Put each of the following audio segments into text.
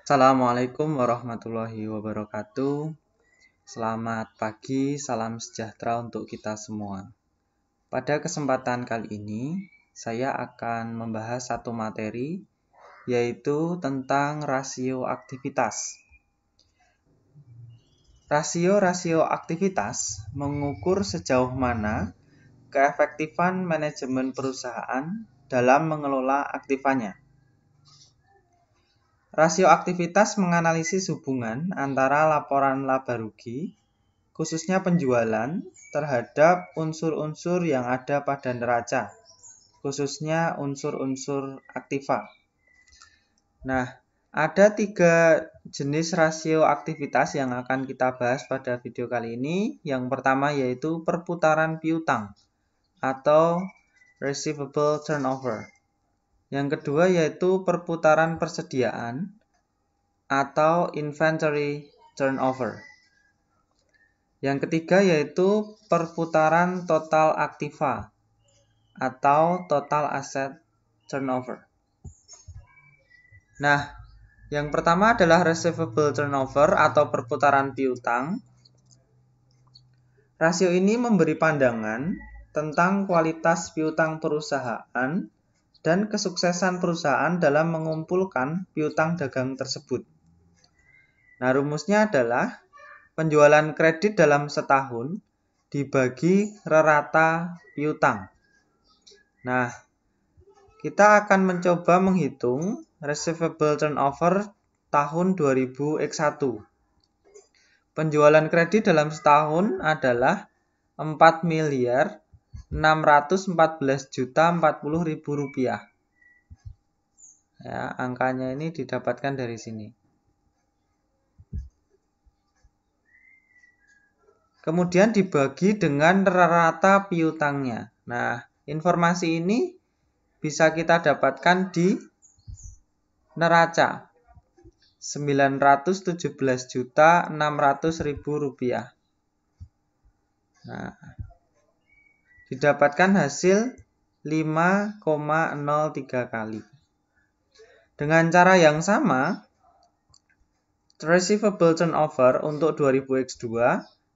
Assalamualaikum warahmatullahi wabarakatuh. Selamat pagi, salam sejahtera untuk kita semua. Pada kesempatan kali ini, saya akan membahas satu materi, yaitu tentang rasio aktivitas. Rasio aktivitas mengukur sejauh mana keefektifan manajemen perusahaan dalam mengelola aktifannya. Rasio aktivitas menganalisis hubungan antara laporan laba rugi, khususnya penjualan, terhadap unsur-unsur yang ada pada neraca, khususnya unsur-unsur aktiva. Nah, ada 3 jenis rasio aktivitas yang akan kita bahas pada video kali ini. Yang pertama yaitu perputaran piutang atau receivable turnover. Yang kedua yaitu perputaran persediaan atau inventory turnover. Yang ketiga yaitu perputaran total aktiva atau total asset turnover. Nah, yang pertama adalah receivable turnover atau perputaran piutang. Rasio ini memberi pandangan tentang kualitas piutang perusahaan dan kesuksesan perusahaan dalam mengumpulkan piutang dagang tersebut. Nah, rumusnya adalah penjualan kredit dalam setahun dibagi rata piutang. Nah, kita akan mencoba menghitung receivable turnover tahun 2000X1. Penjualan kredit dalam setahun adalah 4.614.040.000 rupiah. Ya, angkanya ini didapatkan dari sini. Kemudian dibagi dengan rata piutangnya. Nah, informasi ini bisa kita dapatkan di neraca 917.600.000 rupiah. Nah, didapatkan hasil 5,03 kali. Dengan cara yang sama, receivable turnover untuk 2000X2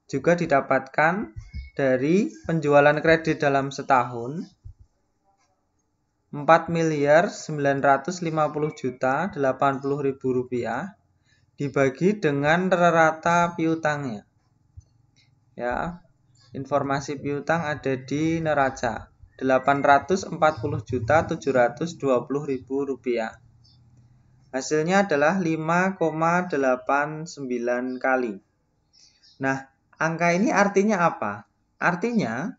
juga didapatkan dari penjualan kredit dalam setahun 4.950.080.000 rupiah dibagi dengan rata piutangnya. Ya, informasi piutang ada di neraca 840.720.000 rupiah. Hasilnya adalah 5,89 kali. Nah, angka ini artinya apa? Artinya,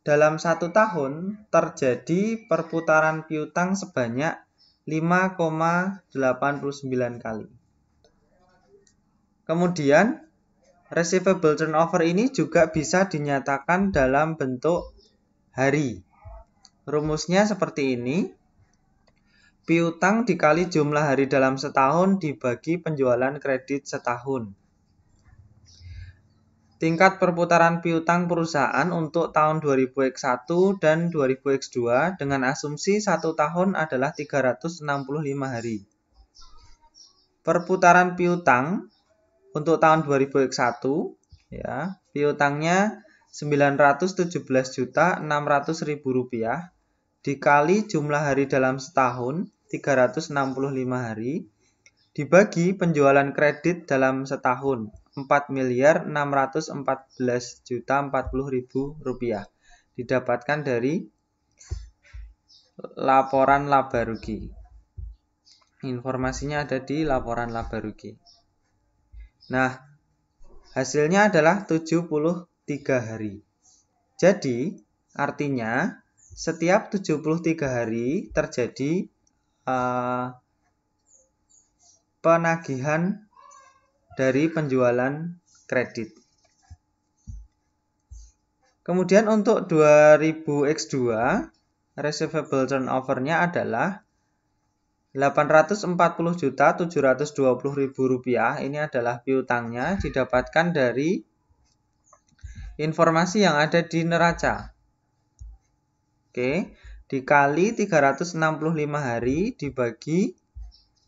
dalam 1 tahun terjadi perputaran piutang sebanyak 5,89 kali. Kemudian, receivable turnover ini juga bisa dinyatakan dalam bentuk hari. Rumusnya seperti ini. Piutang dikali jumlah hari dalam setahun dibagi penjualan kredit setahun. Tingkat perputaran piutang perusahaan untuk tahun 2000X1 dan 2000X2 dengan asumsi 1 tahun adalah 365 hari. Perputaran piutang untuk tahun 2000X1, ya, piutangnya 917.600.000 rupiah dikali jumlah hari dalam setahun 365 hari dibagi penjualan kredit dalam setahun 4.614.040.000 rupiah didapatkan dari laporan laba rugi. Informasinya ada di laporan laba rugi. Nah, hasilnya adalah 73 hari. Jadi, artinya setiap 73 hari terjadi penagihan dari penjualan kredit. Kemudian untuk 2000X2, receivable turnover-nya adalah 840.720.000 rupiah. Ini adalah piutangnya didapatkan dari informasi yang ada di neraca. Oke, dikali 365 hari dibagi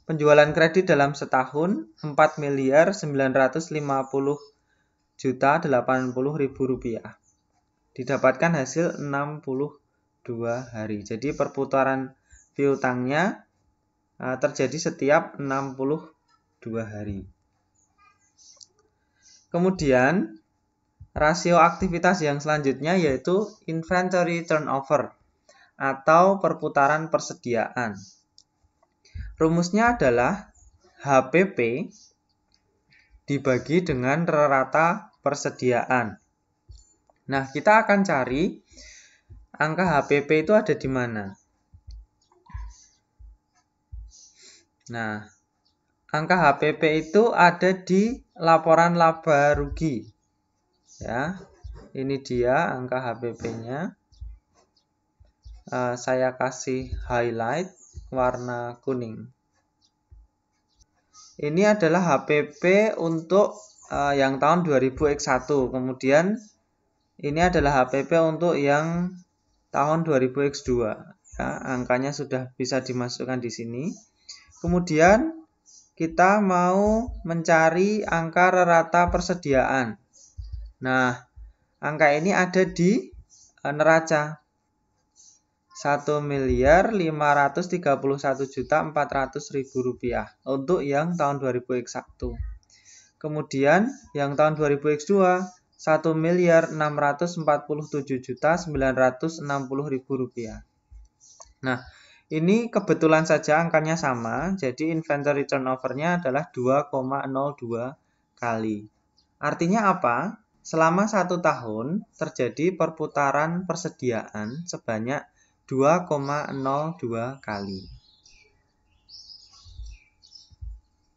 penjualan kredit dalam setahun 4.950.080.080 rupiah. Didapatkan hasil 62 hari. Jadi perputaran piutangnya terjadi setiap 62 hari. Kemudian rasio aktivitas yang selanjutnya yaitu inventory turnover atau perputaran persediaan. Rumusnya adalah HPP dibagi dengan rata persediaan. Nah, kita akan cari angka HPP itu ada di mana. Nah, angka HPP itu ada di laporan laba rugi. Ya, ini dia angka HPP-nya. Saya kasih highlight warna kuning. Ini adalah HPP untuk yang tahun 2000X1. Kemudian ini adalah HPP untuk yang tahun 2000X2. Ya, angkanya sudah bisa dimasukkan di sini. Kemudian kita mau mencari angka rata persediaan. Nah, angka ini ada di neraca. 1.531.400.000 rupiah untuk yang tahun 2000X1. Kemudian yang tahun 2000X2 1.647.960.000 rupiah. Nah, ini kebetulan saja angkanya sama, jadi inventory turnover-nya adalah 2,02 kali. Artinya apa? Selama 1 tahun terjadi perputaran persediaan sebanyak 2,02 kali.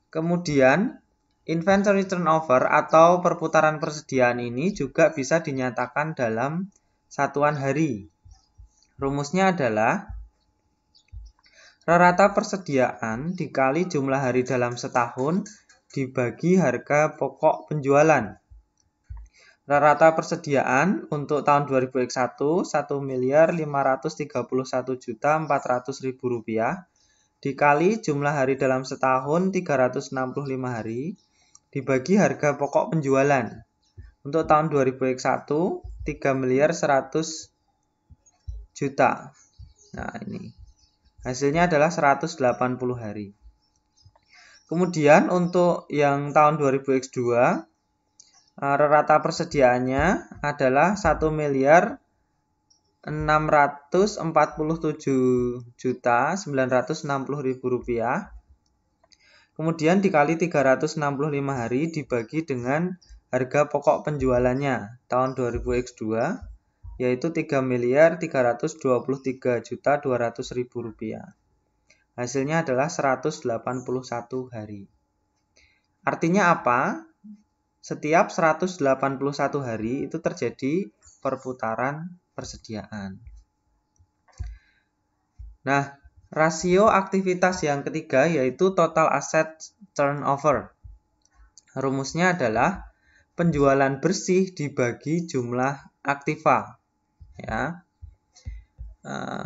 Kemudian, inventory turnover atau perputaran persediaan ini juga bisa dinyatakan dalam satuan hari. Rumusnya adalah rata persediaan dikali jumlah hari dalam setahun dibagi harga pokok penjualan. Rata persediaan untuk tahun 2001 1.531.400.000 rupiah dikali jumlah hari dalam setahun 365 hari dibagi harga pokok penjualan. Untuk tahun 2001 3.100.000.000. Nah, ini hasilnya adalah 180 hari. Kemudian untuk yang tahun 2000X2 rata persediaannya adalah 1.647.960.000 rupiah. Kemudian dikali 365 hari dibagi dengan harga pokok penjualannya tahun 2000X2 yaitu 3.323.200.000 rupiah. Hasilnya adalah 181 hari. Artinya apa? Setiap 181 hari itu terjadi perputaran persediaan. Nah, rasio aktivitas yang ketiga yaitu total asset turnover. Rumusnya adalah penjualan bersih dibagi jumlah aktiva. Ya.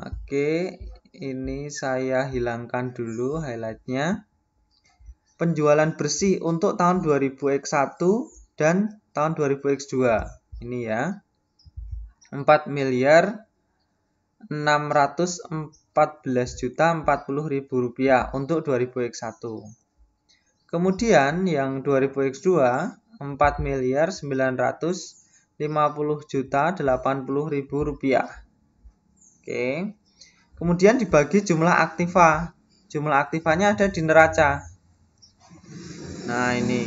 Oke, ini saya hilangkan dulu highlightnya. Penjualan bersih untuk tahun 2000X1 dan tahun 2000X2. Ini ya. 4.614.040.000 rupiah untuk 2000X1. Kemudian yang 2000X2 4.950.080.000 rupiah. Oke. Kemudian dibagi jumlah aktiva. Jumlah aktivanya ada di neraca. Nah, ini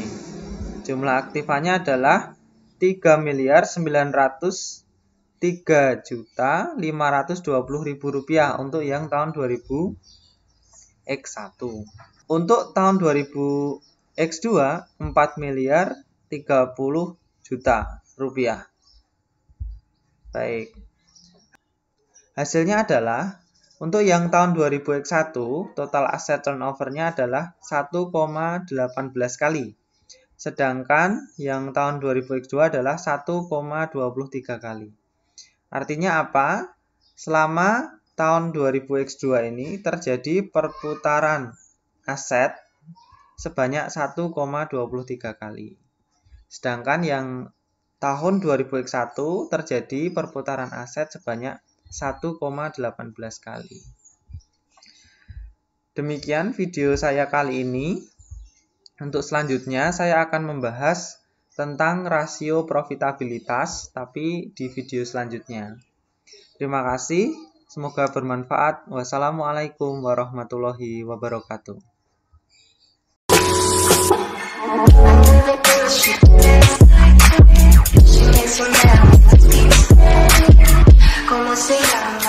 jumlah aktivanya adalah 3.903.520.000 rupiah untuk yang tahun 2000X1. Untuk tahun 2000X2 4.030.000.000 rupiah. Baik. Hasilnya adalah untuk yang tahun 2000X1 total asset turnover-nya adalah 1,18 kali. Sedangkan yang tahun 2000X2 adalah 1,23 kali. Artinya apa? Selama tahun 2000X2 ini terjadi perputaran aset sebanyak 1,23 kali. Sedangkan yang tahun 2001 terjadi perputaran aset sebanyak 1,18 kali. Demikian video saya kali ini. Untuk selanjutnya saya akan membahas tentang rasio profitabilitas, tapi di video selanjutnya. Terima kasih, semoga bermanfaat. Wassalamualaikum warahmatullahi wabarakatuh. ¿Cómo se llama?